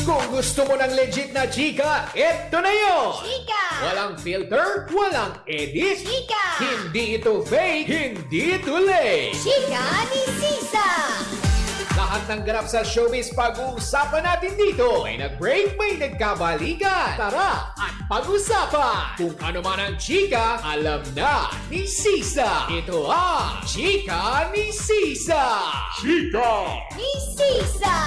Kung gusto mo ng legit na chika, eto na yun! Chika! Walang filter, walang edit. Chika! Hindi ito fake, hindi ito late. Chika ni Sisa! Lahat ng ganap sa showbiz pag-uusapan natin dito. May nag-break, may nagkabalikan. Tara at pag-usapan. Kung ano man ang chika, alam na ni Sisa. Ito ang Chika ni Sisa. Chika! Ni Sisa!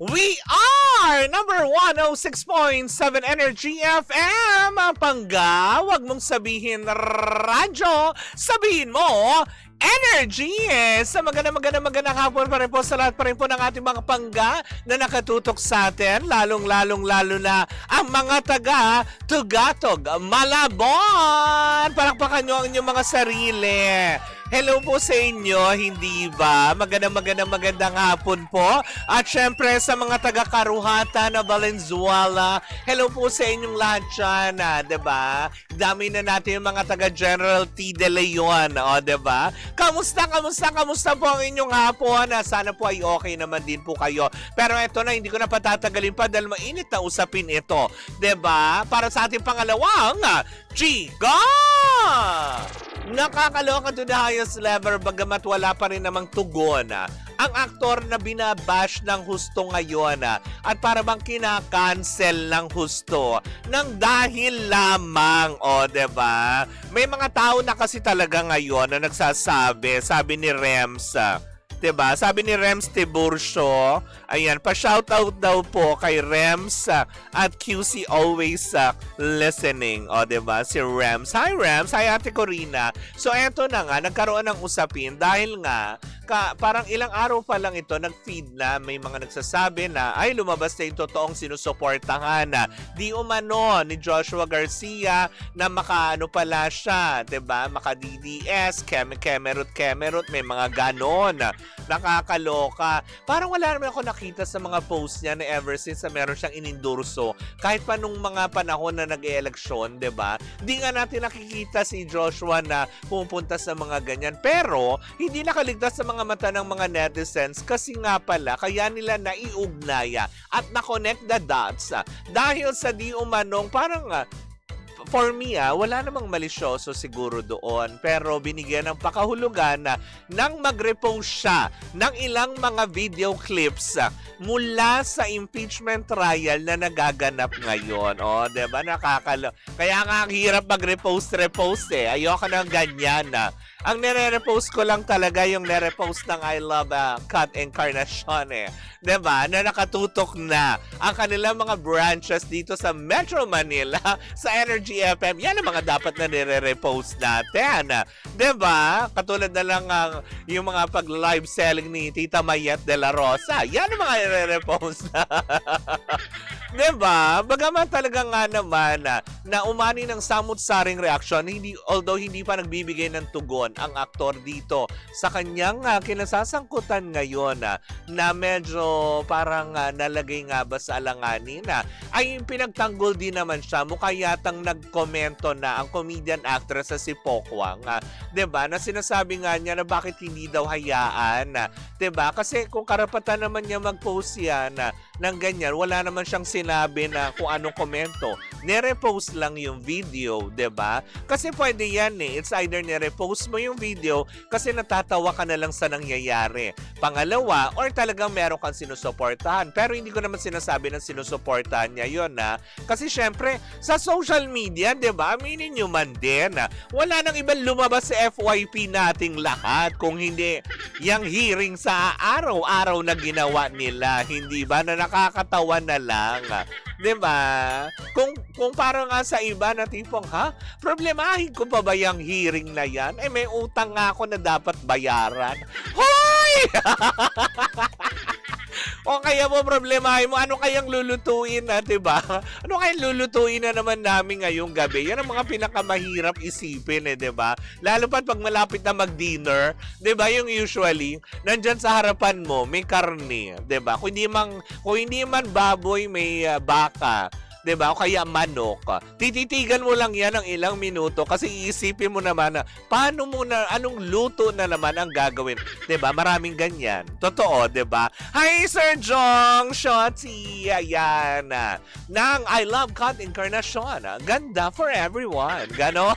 We are number 106.7 Energy FM. Pangga, wag mong sabihin radyo, sabihin mo Energy. Sa magandang hapon pa rin po sa lahat pa rin po ng ating mga pangga na nakatutok sa atin, lalo na ang mga taga Tugatog, Malabon. Palakpakan nyo ang inyong mga sarili. Hello po sa inyo, hindi ba? Magandang hapon po. At syempre sa mga taga Karuhata na Valenzuela, hello po sa inyong lahat dyan, diba? Dami na natin yung mga taga General T. De Leon, diba? Kamusta po ang inyong hapon? Sana po ay okay naman din po kayo. Pero eto na, hindi ko na patatagalin pa dahil mainit na usapin ito, diba? Para sa ating pangalawang Chika! Nakakaloka to the highest level bagamat wala pa rin namang tugon ang aktor na binabash ng husto ngayon at para bang kinakancel ng husto ng dahil lamang, diba? May mga tao na kasi talaga ngayon na nagsasabi, sabi ni Rems, diba? Sabi ni Rems Tiburcio, ayan, pa-shoutout daw po kay Rems at QC always listening. Diba? Si Rems. Hi Rems, hi Ate Corina. So eto na nga, nagkaroon ng usapin dahil nga, parang ilang araw pa lang ito, nag-feed na, may mga nagsasabi na, ay lumabas na yung totoong sinusuportahan di umano ni Joshua Garcia na makaano pala siya, diba? Maka-DDS, Kemerut, may mga ganon. Nakakaloka. Parang wala naman ako nakita sa mga posts niya na ever since na meron siyang inendorso. Kahit pa nung mga panahon na nag-e-eleksyon, diba? Di nga natin nakikita si Joshua na pupunta sa mga ganyan. Pero, hindi nakaligtas sa mga mata ng mga netizens kasi nga pala, kaya nila naiugnaya at na-connect the dots. Dahil sa di umanong, parang for me, wala namang malisyoso siguro doon. Pero binigyan ng pakahulugan nang mag-repost siya ng ilang mga video clips mula sa impeachment trial na nagaganap ngayon. Diba? Kaya nga ang hirap mag-repost Ayoko ng ganyan Ang nire-repost ko lang talaga yung nire-repost ng I Love Kat Encarnacion Diba? Na nakatutok na ang kanilang mga branches dito sa Metro Manila sa Energy FM. Yan ang mga dapat na nire-repost natin. Diba? Katulad na lang yung mga pag-live selling ni Tita Mayet de la Rosa. Yan ang mga nire-repost na. Diba? Bagaman talaga nga naman na umani ng samut-saring reaksyon, although hindi pa nagbibigay ng tugon ang aktor dito sa kanyang kinasasangkutan ngayon na medyo parang nalagay nga ba sa alanganin ay pinagtanggol din naman siya. Mukha yatang nagkomento na ang comedian actress sa si Pokwang, diba? Na sinasabi nga niya na bakit hindi daw hayaan, diba? Kasi kung karapatan naman niya mag-post yan ng ganyan, wala naman siyang sinabi na kung anong komento. Nire-post lang yung video, diba? Kasi pwede yan It's either nire-post mo yung video kasi natatawa ka na lang sa nangyayari. Pangalawa, or talagang meron kang sinusuportahan. Pero hindi ko naman sinasabi na sinusuportahan niya yun kasi syempre, sa social media, diba? Aminin nyo man din wala nang ibang lumabas sa FYP nating lahat kung hindi yung hearing sa araw-araw na ginawa nila. Hindi ba? Na nakakatawa na lang. Diba? Kung parang nga sa iba na tipong, problemahin ko pa ba yung hearing na yan? May utang nga ako na dapat bayaran. Hoy! O kaya mo problemahin mo, ano kayang lulutuin diba? Ano kayang lulutuin na naman namin ngayong gabi? Yan ang mga pinakamahirap isipin diba? Lalo pa pag malapit na mag-dinner, diba? Yung usually, nandyan sa harapan mo, may karne, diba? Kung hindi man baboy, may baka. 'di ba? O kaya manok. Tititigan mo lang yan ng ilang minuto kasi iisipin mo naman na paano mo na, anong luto na naman ang gagawin. 'Di ba? Maraming ganyan. Totoo, 'di ba? Hi, Sir Jong Shotzi. Ayan. Nang I Love Cut Encarnacion. Ganda for everyone. Ganon.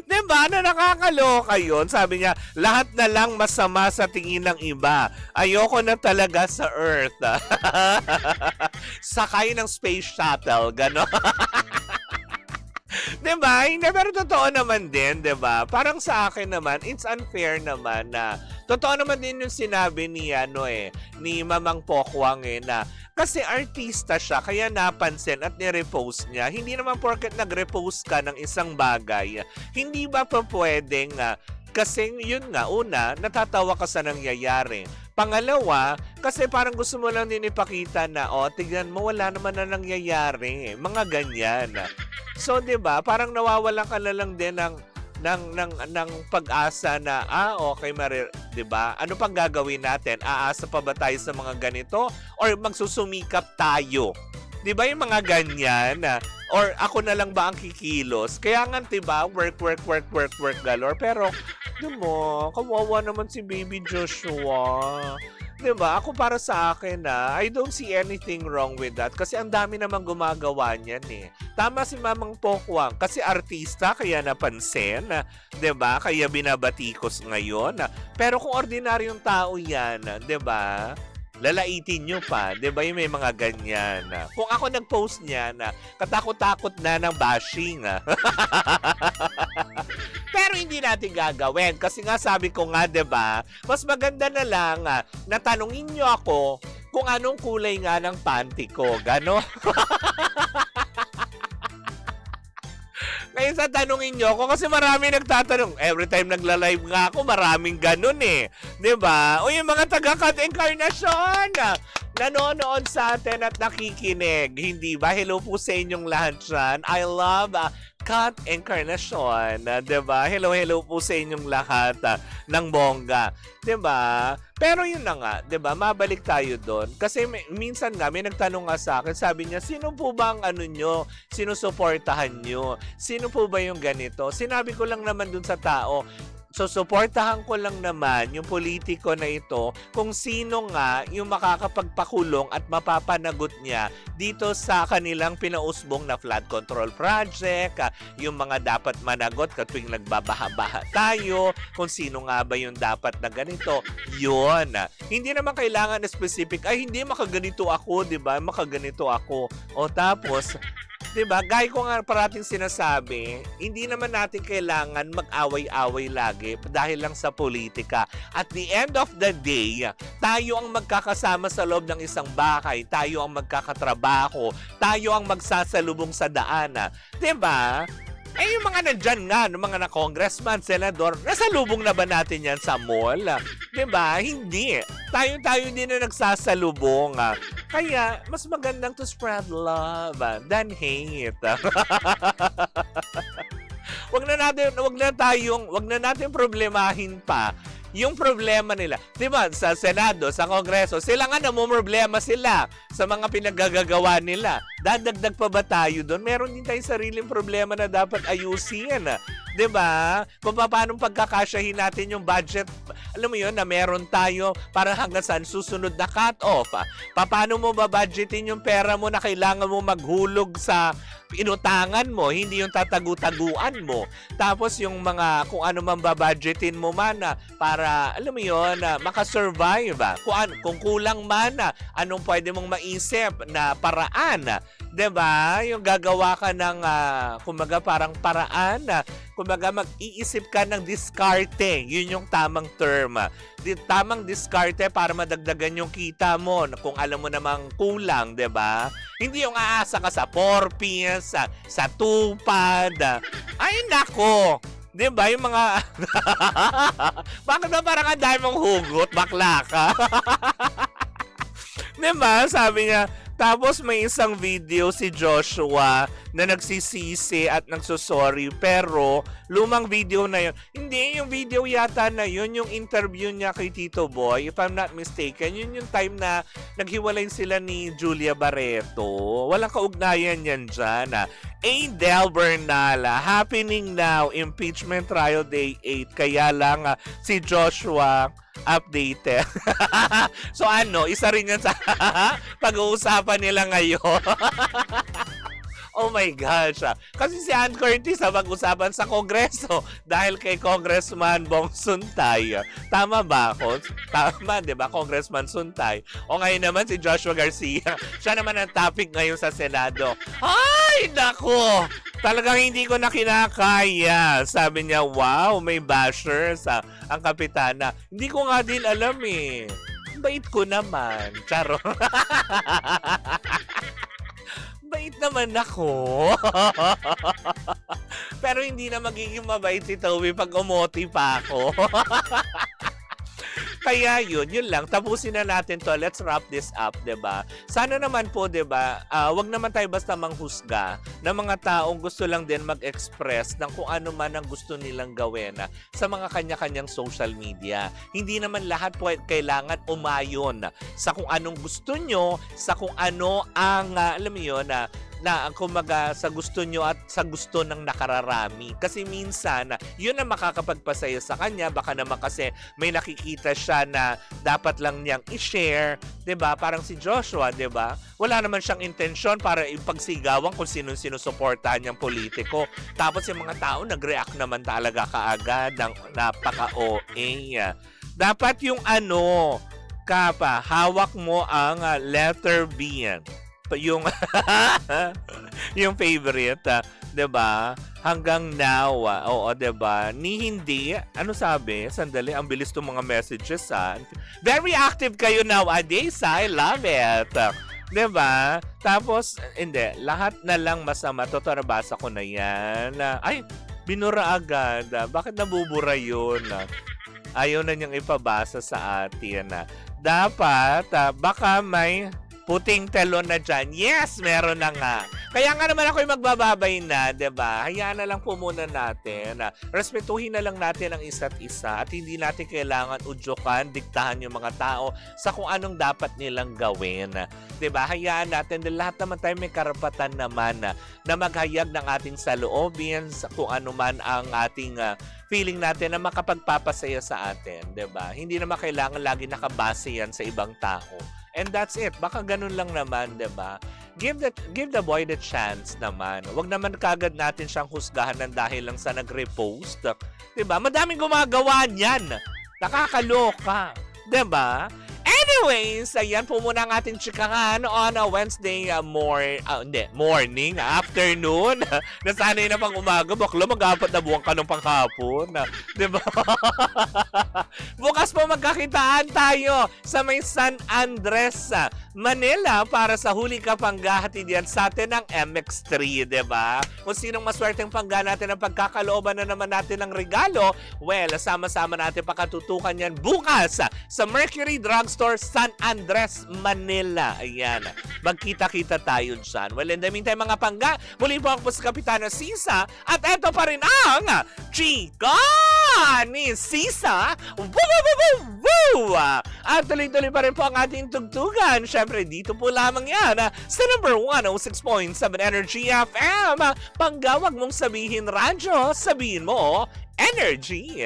Diba na nakakaloka yun? Sabi niya, lahat na lang masama sa tingin ng iba. Ayoko na talaga sa Earth. Sakay ng space shuttle, gano'n. Diba? Hindi, pero totoo naman din, diba? Parang sa akin naman, it's unfair naman na totoo naman din yung sinabi ni, ni Mamang Pokwang na kasi artista siya, kaya napansin at nirepost niya. Hindi naman porket nagrepost ka ng isang bagay, hindi ba pa pwedeng kasi yun nga, una, natatawa ka sa nangyayari. Pangalawa, kasi parang gusto mo lang din ipakita na, tignan mo, wala naman na nangyayari. Mga ganyan. So, 'di ba? Parang nawawalan ka na lang din ng pag-asa na okay 'di ba? Ano pang gagawin natin? Aasa pa ba tayo sa mga ganito or magsusumikap tayo? 'Di ba yung mga ganyan? Or ako na lang ba ang kikilos? Kaya nga 'di ba, work galore, pero 'di mo, kawawa naman si Baby Joshua. 'Di ba? Ako para sa akin I don't see anything wrong with that kasi ang dami namang gumagawa niyan eh. Tama si Mamang Pokwang kasi artista kaya napansin, 'di ba? Kaya binabatikos ngayon. Pero kung ordinaryong tao 'yan, 'di ba? Lalaitin nyo pa, 'di ba? Yung may mga ganyan. Kung ako nag-post niyan, katakot-takot na ng bashing. Pero hindi natin gagawin kasi nga sabi ko nga, 'di ba? Mas maganda na lang na tanungin niyo ako kung anong kulay nga ng panty ko, gano? Ngayon sa tanungin nyo ako kasi marami nagtatanong. Every time nagla-live nga ako, maraming ganun eh. 'Di ba? O yung mga taga-Cut Encarnacion nanonood sa atin at nakikinig. Hindi ba? Hello po sa inyong lahat dyan. I love Cut Encarnacion. 'Di ba? Hello po sa inyong lahat ng bongga. 'Di ba? Pero yun na nga, 'di ba? Mabalik tayo doon kasi minsan nga may nagtanong nga sa akin, sabi niya, sino po ba ang nyo? Sinusuportahan nyo? Sino po ba yung ganito? Sinabi ko lang naman dun sa tao, susuportahan ko lang naman yung politiko na ito kung sino nga yung makakapagpakulong at mapapanagot niya dito sa kanilang pinausbong na flood control project, yung mga dapat managot katwing nagbabaha-baha tayo, kung sino nga ba yung dapat na ganito, yun. Hindi naman kailangan na specific, ay hindi makaganito ako, di ba? Makaganito ako. O tapos, 'di ba? Gaya ko nga parating sinasabi, hindi naman natin kailangan mag-away-away lagi dahil lang sa politika. At the end of the day, tayo ang magkakasama sa loob ng isang bahay, tayo ang magkakatrabaho, tayo ang magsasalubong sa daan. 'Di ba? Yung mga nandyan nga, mga na congressman, senador, nasalubong na ba natin yan sa mall? 'Di ba? Hindi. Tayo din na nagsasalubong. Kaya, mas magandang to spread love than hate. Wag na natin problemahin pa yung problema nila. 'Di ba? Sa Senado, sa Kongreso, sila nga namumroblema sila sa mga pinagagagawa nila. Dadagdag pa ba tayo doon? Meron din tayong sariling problema na dapat ayusin. 'Di ba? Kung paano pagkakasyahin natin yung budget, alam mo yun, na meron tayo para hanggang saan susunod na cut-off. Paano mo babudgetin yung pera mo na kailangan mo maghulog sa inutangan mo, hindi yung tatagu-taguan mo. Tapos yung mga kung ano man babudgetin mo man para, alam mo yun, makasurvive. Kung kulang man, anong pwede mong maisip na paraan. 'Di ba? Yung gagawa ka ng kumbaga parang paraan, kumbaga mag-iisip ka ng diskarte. Yun yung tamang term. Tamang diskarte para madagdagan yung kita mo kung alam mo namang kulang, 'di ba? Hindi yung aasa ka sa 4-piece, sa tupad. Ay nako. 'Di ba yung mga bakit ba parang ang dami mong hugot, bakla ka? 'Di ba? Sabi niya, tapos may isang video si Joshua na nagsisisi at nagsosorry. Pero, lumang video na yun. Hindi, yung video yata na yun, yung interview niya kay Tito Boy, if I'm not mistaken, yun yung time na naghiwalay sila ni Julia Barreto. Walang kaugnayan yan dyan. Adele Bernal, happening now, impeachment trial day 8. Kaya lang si Joshua updated. So isa rin yan sa pag-uusapan nila ngayon. Oh my gosh. Kasi si Ann Curtis pag-usapan sa Kongreso dahil kay Congressman Bong Suntay. Tama ba ako? Tama, di ba? Congressman Suntay. O ngayon naman si Joshua Garcia. Siya naman ang topic ngayon sa Senado. Ay, nako! Talagang hindi ko na kinakaya. Sabi niya, wow, may bashers ang kapitana. Hindi ko nga din alam eh. Bait ko naman. Charo. Bait naman ako. Pero hindi na magiging mabait si Toby pag umoti pa ako. Kaya yun lang. Tapusin na natin to. Let's wrap this up, 'di ba? Sana naman po, 'di ba? Wag naman tayo basta manghusga ng mga taong gusto lang din mag-express ng kung ano man ang gusto nilang gawin sa mga kanya-kanyang social media. Hindi naman lahat po kailangan umayon sa kung anong gusto nyo, sa kung ano ang alam mo yun na kumaga sa gusto nyo at sa gusto ng nakararami. Kasi minsan, yun ang makakapagpasaya sa kanya. Baka naman kasi may nakikita siya na dapat lang niyang i-share. 'Di ba? Parang si Joshua, 'di ba? Wala naman siyang intensyon para ipagsigawan kung sino sinusuportahan niyang politiko. Tapos yung mga tao nag-react naman talaga kaagad ng napaka-OA. Dapat yung hawak mo ang letter B. Yung yung favorite, 'di ba? Hanggang now, oo, 'di ba? Ni hindi, ano sabi? Sandali, ang bilis tong mga messages Very active kayo nowadays, I love it. 'Di ba? Tapos hindi, lahat na lang masama. Totoo, nabasa ko na 'yan. Ay, binura agad. Bakit nabubura 'yun? Ayaw na niyang ipabasa sa atin. Dapat baka may puting telon na dyan. Yes, meron na nga. Kaya nga naman ako'y magbababay na, 'di ba? Hayaan na lang po muna natin. Respetuhin na lang natin ang isa't isa at hindi natin kailangan udyokan, diktahan yung mga tao sa kung anong dapat nilang gawin. 'Di ba? Hayaan natin dahil lahat naman tayo may karapatan naman na maghayag ng ating saloobin sa kung ano man ang ating feeling natin na makapagpapasaya sa atin, 'di ba? Hindi naman kailangan lagi nakabase yan sa ibang tao. And that's it. Baka ganun lang naman, 'di ba? Give the boy the chance naman. Huwag naman kagad natin siyang husgahan ng dahil lang sa nag-repost. 'Di ba? Madaming gumagawa niyan. Nakakaloka, 'di ba? Anyways, ayan po muna ang ating chikahan on a Wednesday morning, afternoon. Nasanay na pang umaga, bakla mag-apat na buwan ka ng panghapon. Diba? Bukas po magkakitaan tayo sa may San Andres, Manila para sa huli ka panggahatid yan sa atin ng MX3, diba? Kung sinong maswerteng pangga natin ang pagkakalooban na naman natin ng regalo, well, sama-sama natin pakatutukan yan bukas sa Mercury Drugstore San Andres, Manila. Ayan. Magkita-kita tayo dyan. Well, in the meantime, mga pangga, muli po ako po sa Kapitana Sisa at eto pa rin ang Chika ni Sisa. Woo, woo, woo, woo, woo! At tuloy-tuloy pa rin po ang ating tugtugan. Syempre, dito po lamang yan sa number 106.7 Energy FM. Panggawag mong sabihin radyo, sabihin mo Energy.